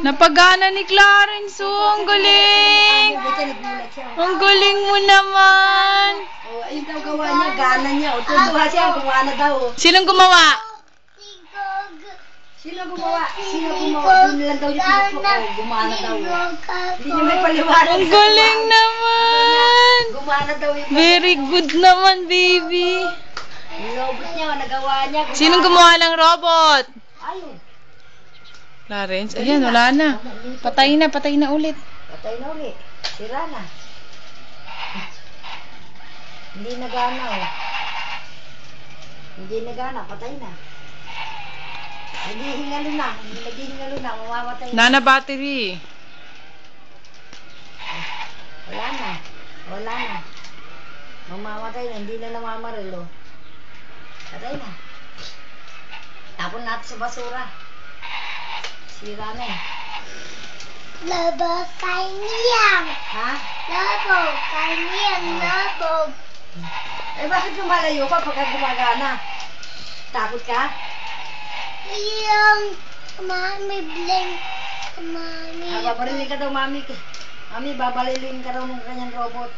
Napagana ni Clarence. Oh, ang galing. Ang galing mo naman. Oh, ayun daw gawa niya, gana niya. O, tutuwa siya, gumawa na daw. Sinong gumawa? Sino gumawa? Sino gumawa? Doon lang daw yung pinupok. Oh, gumawa na daw. Hindi niya may paliwanag. Ang galing naman. Gumawa na daw yung... Very good naman, baby. Yung robot niya, nagawa niya. Sinong gumawa ng robot? Ayun. Clarence, ayan, wala na. Patay na ulit. Patay na ulit. Sira na. Hindi nagana, oh. Hindi nagana, patay na. Hindi hingalo na. Hindi hingalo na, mamamatay na. Nana battery. Wala na. Wala na. Mamamatay na, hindi na namamaril, oh. Patay na. Tapon natin sa basura. Sira na eh. Labo, kanyang. Ha? Labo, kanyang, labo. Eh bakit lumalayo ka pagka gumagana? Takot ka? Yung mami blink. Mami. Babarilin ka daw, mami. Mami, babarilin ka daw ng kanyang robot.